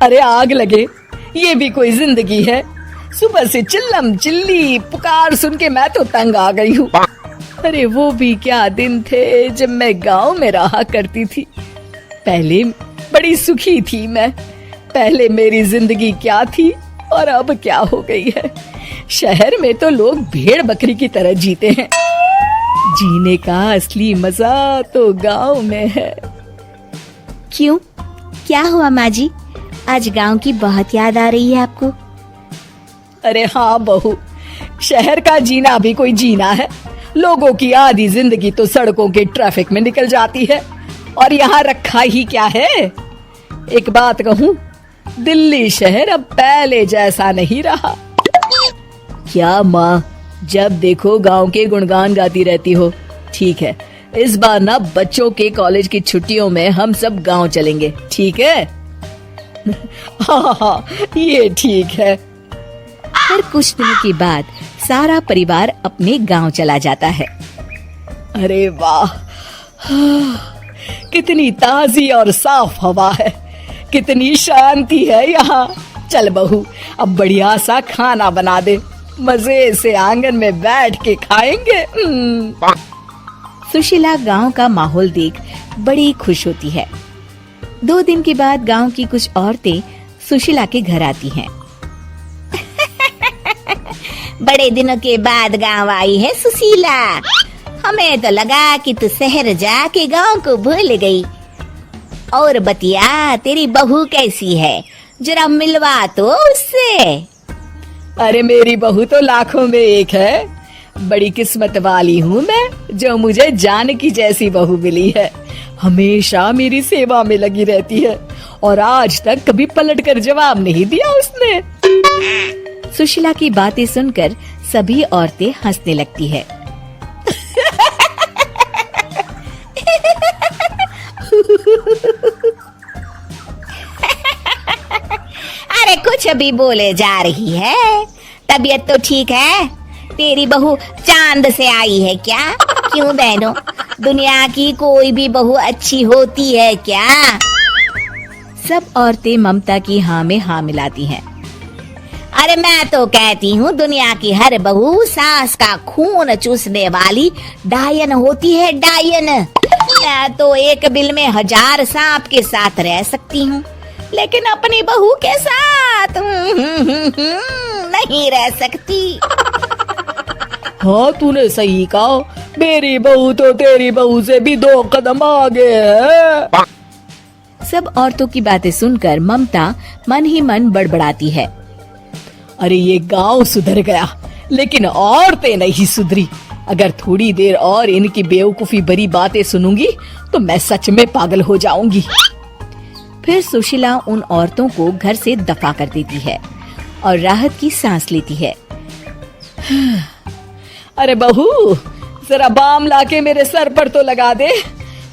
अरे आग लगे, ये भी कोई जिंदगी है। सुबह से चिल्लम चिल्ली पुकार सुन के मैं तो तंग आ गई हूँ। अरे वो भी क्या दिन थे जब मैं गांव में रहा करती थी। पहले बड़ी सुखी थी मैं। पहले मेरी जिंदगी क्या थी और अब क्या हो गई है। शहर में तो लोग भेड़ बकरी की तरह जीते हैं। जीने का असली मजा तो गांव में है। क्यों, क्या हुआ माँ जी? आज गांव की बहुत याद आ रही है आपको? अरे हाँ बहू, शहर का जीना भी कोई जीना है। लोगों की आधी जिंदगी तो सड़कों के ट्रैफिक में निकल जाती है और यहाँ रखा ही क्या है। एक बात कहूँ, दिल्ली शहर अब पहले जैसा नहीं रहा। क्या माँ, जब देखो गांव के गुणगान गाती रहती हो। ठीक है, इस बार ना बच्चों के कॉलेज की छुट्टियों में हम सब गांव चलेंगे, ठीक है? हाँ, ये ठीक है। फिर कुछ दिनों के बाद सारा परिवार अपने गांव चला जाता है। अरे वाह, कितनी ताजी और साफ हवा है, कितनी शांति है यहाँ। चल बहू, अब बढ़िया सा खाना बना दे, मजे से आंगन में बैठ के खाएंगे। सुशीला गांव का माहौल देख बड़ी खुश होती है। 2 दिन के बाद गांव की कुछ औरतें सुशीला के घर आती हैं। बड़े दिनों के बाद गांव आई है सुशीला। हमें तो लगा कि तू शहर जाके गांव को भूल गई। और बतिया, तेरी बहू कैसी है? जरा मिलवा तो उससे। अरे मेरी बहू तो लाखों में एक है। बड़ी किस्मत वाली हूँ मैं जो मुझे जानकी जैसी बहू मिली है। हमेशा मेरी सेवा में लगी रहती है और आज तक कभी पलटकर जवाब नहीं दिया उसने। सुशीला की बातें सुनकर सभी औरतें हंसने लगती है। अरे कुछ भी बोले जा रही है। तबीयत तो ठीक है? तेरी बहू चांद से आई है क्या? क्यों बहनों, दुनिया की कोई भी बहू अच्छी होती है क्या? सब औरतें ममता की हाँ में हाँ मिलाती हैं। अरे मैं तो कहती हूँ दुनिया की हर बहू सास का खून चूसने वाली डायन होती है, डायन। मैं तो एक बिल में 1000 सांप के साथ रह सकती हूँ, लेकिन अपनी बहू के साथ नहीं रह सकती। हाँ, तूने सही कहा। मेरी बहू तो तेरी बहू से भी 2 कदम आगे है। सब औरतों की बातें सुनकर ममता मन ही मन बड़बड़ाती है। अरे ये गांव सुधर गया, लेकिन औरतें नहीं सुधरी। अगर थोड़ी देर और इनकी बेवकूफी भरी बातें सुनूंगी तो मैं सच में पागल हो जाऊंगी। फिर सुशीला उन औरतों को घर से दफा कर देती है और राहत की सांस लेती है। अरे बहू, जरा बाम लाके मेरे सर पर तो लगा दे।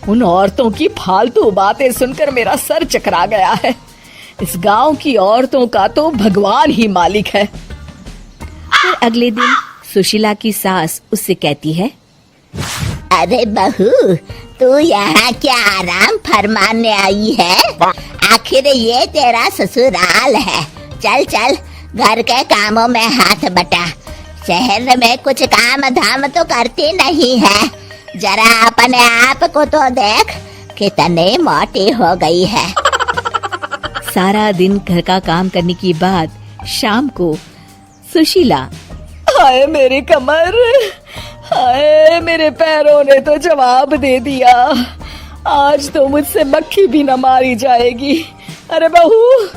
उन औरतों की फालतू बातें सुनकर मेरा सर चकरा गया है। इस गांव की औरतों का तो भगवान ही मालिक है। फिर अगले दिन सुशीला की सास उससे कहती है, अरे बहू, तू यहाँ क्या आराम फरमाने आई है? आखिर ये तेरा ससुराल है। चल चल, घर के कामों में हाथ बटा। शहर में कुछ काम धाम तो करती नहीं है। जरा अपने आप को तो देख, कितनी मोटी हो गई है। सारा दिन घर का काम करने के बाद शाम को सुशीला, हाय मेरी कमर, हाय मेरे पैरों ने तो जवाब दे दिया। आज तो मुझसे मक्खी भी न मारी जाएगी। अरे बहू,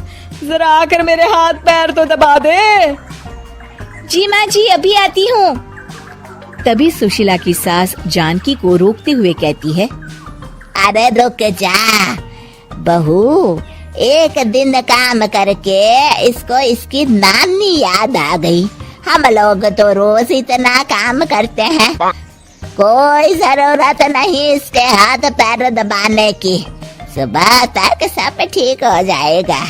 जरा आकर मेरे हाथ पैर तो दबा दे। जी माँ जी, अभी आती हूँ। तभी सुशीला की सास जानकी को रोकते हुए कहती है, अरे रुक जा बहू, एक दिन काम करके इसको इसकी नानी याद आ गई। हम लोग तो रोज इतना काम करते हैं, कोई जरूरत नहीं इसके हाथ पैर दबाने की। सुबह तक सब ठीक हो जाएगा।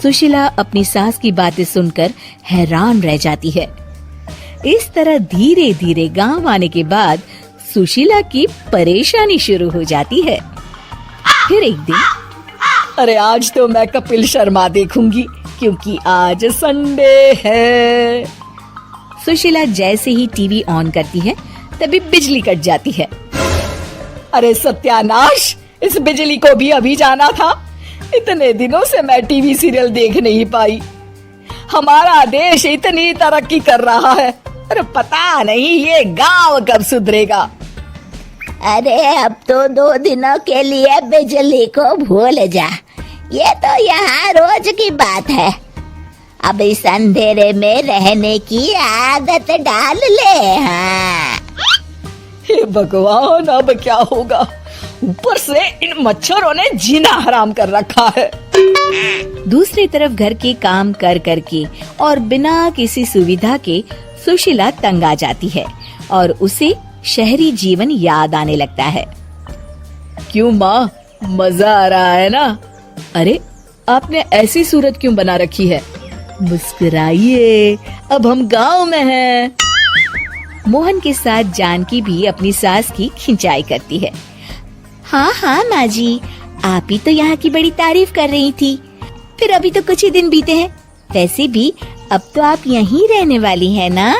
सुशीला अपनी सास की बातें सुनकर हैरान रह जाती है। इस तरह धीरे धीरे गांव आने के बाद सुशीला की परेशानी शुरू हो जाती है। फिर एक दिन अरे आज तो मैं कपिल शर्मा देखूंगी क्योंकि आज संडे है। सुशीला जैसे ही टीवी ऑन करती है तभी बिजली कट जाती है। अरे सत्यानाश, इस बिजली को भी अभी जाना था। इतने दिनों से मैं टीवी सीरियल देख नहीं पाई। हमारा देश इतनी तरक्की कर रहा है, अरे पता नहीं ये गांव कब सुधरेगा। अरे अब तो 2 दिनों के लिए बिजली को भूल जा, ये तो यहाँ रोज की बात है। अब इस अंधेरे में रहने की आदत डाल ले। हाँ हे भगवान, अब क्या होगा? ऊपर से इन मच्छरों ने जीना हराम कर रखा है। दूसरी तरफ घर के काम कर करके और बिना किसी सुविधा के सुशीला तंग आ जाती है और उसे शहरी जीवन याद आने लगता है। क्यों माँ, मजा आ रहा है ना? अरे आपने ऐसी सूरत क्यों बना रखी है? मुस्कुराइए, अब हम गांव में हैं। मोहन के साथ जानकी भी अपनी सास की खिंचाई करती है। हाँ हाँ माँ जी, आप ही तो यहाँ की बड़ी तारीफ कर रही थी। फिर अभी तो कुछ ही दिन बीते हैं, वैसे भी अब तो आप यहीं रहने वाली हैं ना?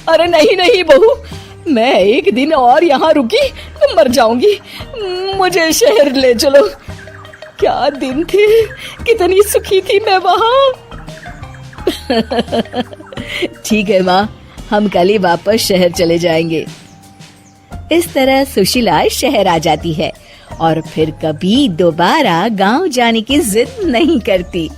अरे नहीं नहीं बहू, मैं एक दिन और यहाँ रुकी तो मर जाऊंगी। मुझे शहर ले चलो। क्या दिन थे, कितनी सुखी थी मैं वहाँ। ठीक है माँ, हम कल ही वापस शहर चले जाएंगे। इस तरह सुशीला शहर आ जाती है और फिर कभी दोबारा गांव जाने की जिद नहीं करती।